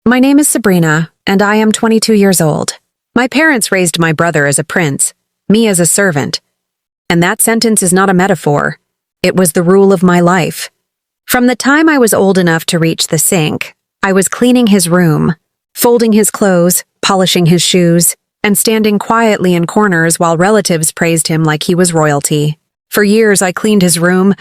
My name is Sabrina, and I am 22 years old. My parents raised my brother as a prince, me as a servant. And that sentence is not a metaphor. It was the rule of my life. From the time I was old enough to reach the sink, I was cleaning his room, folding his clothes, polishing his shoes, and standing quietly in corners while relatives praised him like he was royalty. For years, I cleaned his room,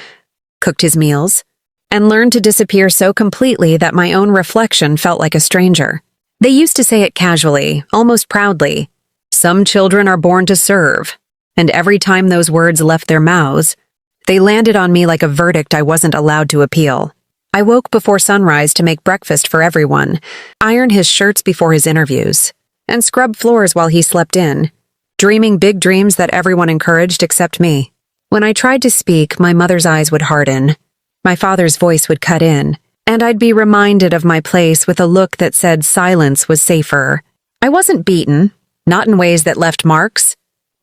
cooked his meals, and learned to disappear so completely that my own reflection felt like a stranger. They used to say it casually, almost proudly. Some children are born to serve. And every time those words left their mouths, they landed on me like a verdict I wasn't allowed to appeal. I woke before sunrise to make breakfast for everyone, iron his shirts before his interviews, and scrub floors while he slept in, dreaming big dreams that everyone encouraged except me. When I tried to speak, my mother's eyes would harden. My father's voice would cut in, and I'd be reminded of my place with a look that said silence was safer. I wasn't beaten, not in ways that left marks,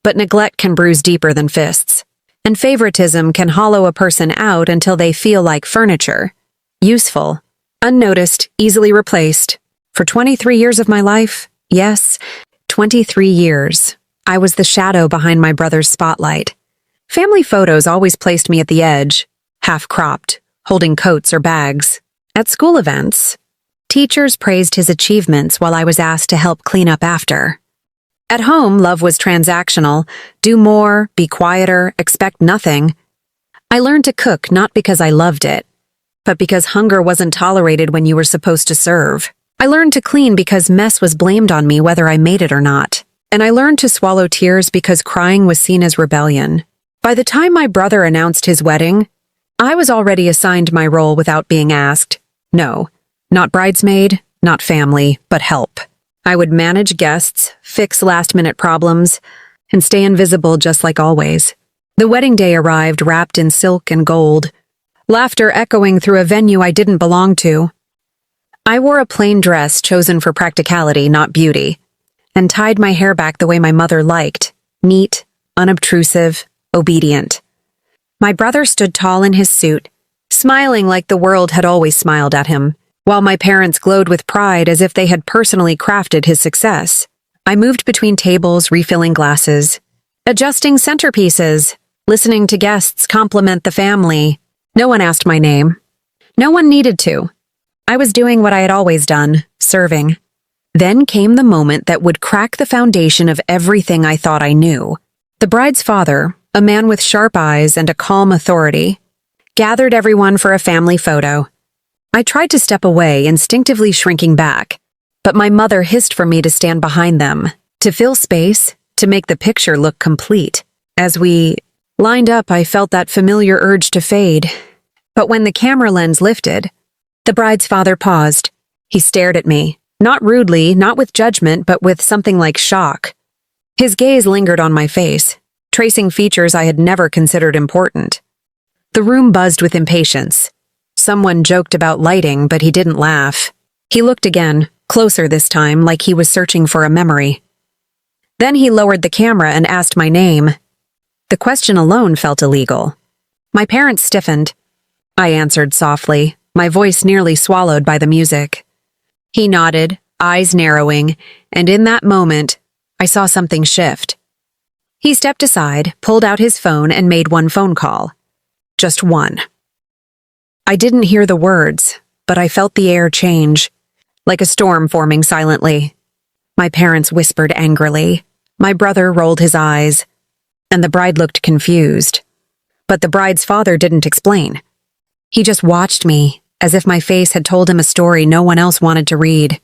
but neglect can bruise deeper than fists, and favoritism can hollow a person out until they feel like furniture. Useful, unnoticed, easily replaced. For 23 years of my life, yes, 23 years, I was the shadow behind my brother's spotlight. Family photos always placed me at the edge, half-cropped, holding coats or bags. At school events, teachers praised his achievements while I was asked to help clean up after. At home, love was transactional. Do more, be quieter, expect nothing. I learned to cook not because I loved it, but because hunger wasn't tolerated when you were supposed to serve. I learned to clean because mess was blamed on me whether I made it or not. And I learned to swallow tears because crying was seen as rebellion. By the time my brother announced his wedding, I was already assigned my role without being asked. No, not bridesmaid, not family, but help. I would manage guests, fix last-minute problems, and stay invisible just like always. The wedding day arrived wrapped in silk and gold, laughter echoing through a venue I didn't belong to. I wore a plain dress chosen for practicality, not beauty, and tied my hair back the way my mother liked, neat, unobtrusive, obedient. My brother stood tall in his suit, smiling like the world had always smiled at him, while my parents glowed with pride as if they had personally crafted his success. I moved between tables, refilling glasses, adjusting centerpieces, listening to guests compliment the family. No one asked my name. No one needed to. I was doing what I had always done, serving. Then came the moment that would crack the foundation of everything I thought I knew. The bride's father, a man with sharp eyes and a calm authority, gathered everyone for a family photo. I tried to step away, instinctively shrinking back, but my mother hissed for me to stand behind them, to fill space, to make the picture look complete. As we lined up, I felt that familiar urge to fade. But when the camera lens lifted, the bride's father paused. He stared at me, not rudely, not with judgment, but with something like shock. His gaze lingered on my face, tracing features I had never considered important. The room buzzed with impatience. Someone joked about lighting, but he didn't laugh. He looked again, closer this time, like he was searching for a memory. Then he lowered the camera and asked my name. The question alone felt illegal. My parents stiffened. I answered softly, my voice nearly swallowed by the music. He nodded, eyes narrowing, and in that moment, I saw something shift. He stepped aside, pulled out his phone, and made one phone call. Just one. I didn't hear the words, but I felt the air change, like a storm forming silently. My parents whispered angrily. My brother rolled his eyes, and the bride looked confused. But the bride's father didn't explain. He just watched me, as if my face had told him a story no one else wanted to read.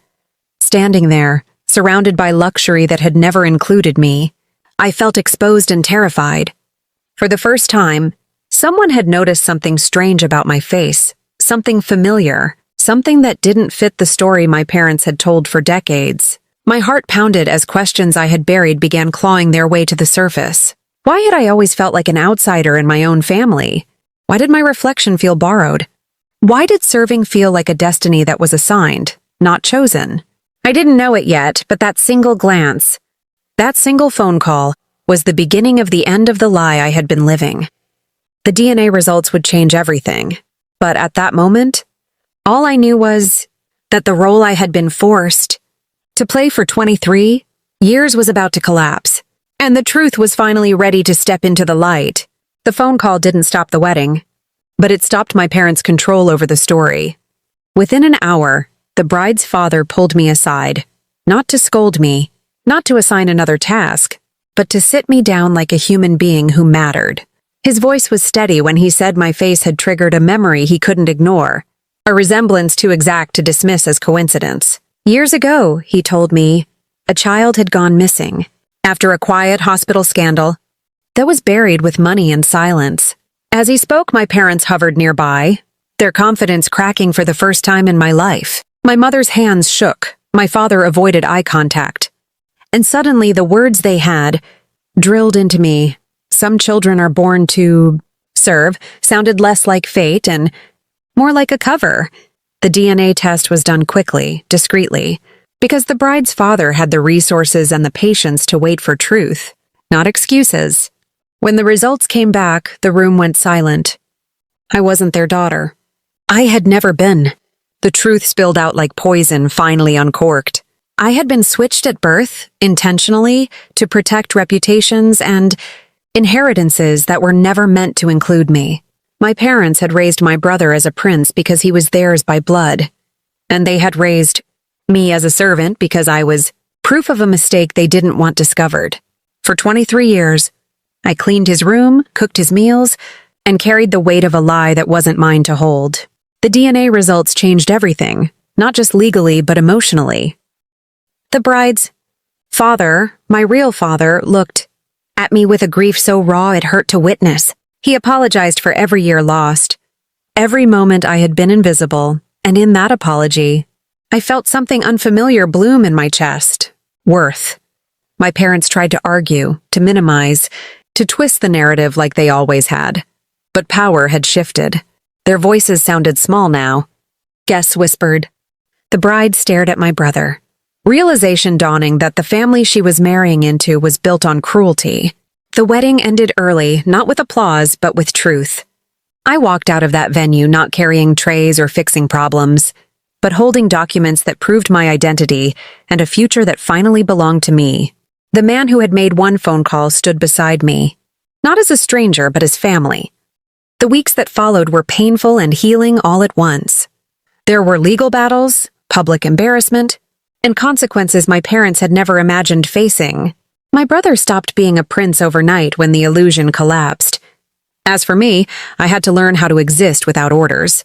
Standing there, surrounded by luxury that had never included me, I felt exposed and terrified. For the first time, someone had noticed something strange about my face, something familiar, something that didn't fit the story my parents had told for decades. My heart pounded as questions I had buried began clawing their way to the surface. Why had I always felt like an outsider in my own family? Why did my reflection feel borrowed? Why did serving feel like a destiny that was assigned, not chosen? I didn't know it yet, but that single glance, that single phone call, was the beginning of the end of the lie I had been living. The DNA results would change everything, but at that moment, all I knew was, that the role I had been forced to play for 23 years was about to collapse, and the truth was finally ready to step into the light. The phone call didn't stop the wedding, but it stopped my parents' control over the story. Within an hour, the bride's father pulled me aside, not to scold me, not to assign another task, but to sit me down like a human being who mattered. His voice was steady when he said my face had triggered a memory he couldn't ignore, a resemblance too exact to dismiss as coincidence. Years ago, he told me, a child had gone missing after a quiet hospital scandal that was buried with money and silence. As he spoke, my parents hovered nearby, their confidence cracking for the first time in my life. My mother's hands shook, my father avoided eye contact, and suddenly the words they had drilled into me. Some children are born to serve sounded less like fate and more like a cover. The DNA test was done quickly, discreetly, because the bride's father had the resources and the patience to wait for truth, not excuses. When the results came back, the room went silent. I wasn't their daughter. I had never been. The truth spilled out like poison, finally uncorked. I had been switched at birth, intentionally, to protect reputations and inheritances that were never meant to include me. My parents had raised my brother as a prince because he was theirs by blood, and they had raised me as a servant because I was proof of a mistake they didn't want discovered. For 23 years, I cleaned his room, cooked his meals, and carried the weight of a lie that wasn't mine to hold. The DNA results changed everything, not just legally but emotionally. The bride's father, my real father, looked at me with a grief so raw it hurt to witness. He apologized for every year lost, every moment I had been invisible, and in that apology, I felt something unfamiliar bloom in my chest. Worth. My parents tried to argue, to minimize, to twist the narrative like they always had. But power had shifted. Their voices sounded small now. Guests whispered. The bride stared at my brother, realization dawning that the family she was marrying into was built on cruelty. The wedding ended early, not with applause, but with truth. I walked out of that venue not carrying trays or fixing problems, but holding documents that proved my identity and a future that finally belonged to me. The man who had made one phone call stood beside me, not as a stranger, but as family. The weeks that followed were painful and healing all at once. There were legal battles, public embarrassment, and consequences my parents had never imagined facing. My brother stopped being a prince overnight when the illusion collapsed. As for me, I had to learn how to exist without orders,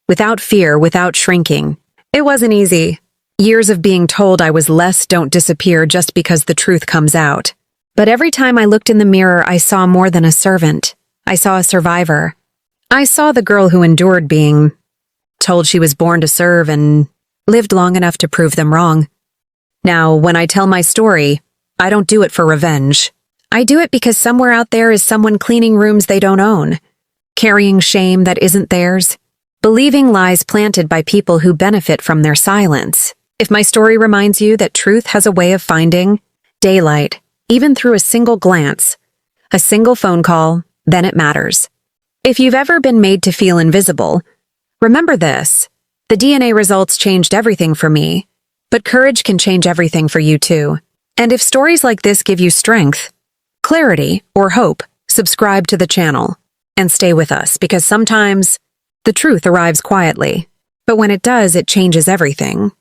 without fear, without shrinking. It wasn't easy. Years of being told I was less don't disappear just because the truth comes out. But every time I looked in the mirror, I saw more than a servant. I saw a survivor. I saw the girl who endured being told she was born to serve and lived long enough to prove them wrong. Now, when I tell my story, I don't do it for revenge. I do it because somewhere out there is someone cleaning rooms they don't own, carrying shame that isn't theirs, believing lies planted by people who benefit from their silence. If my story reminds you that truth has a way of finding daylight, even through a single glance, a single phone call, then it matters. If you've ever been made to feel invisible, remember this. The DNA results changed everything for me, but courage can change everything for you too. And if stories like this give you strength, clarity, or hope, subscribe to the channel and stay with us because sometimes the truth arrives quietly, but when it does, it changes everything.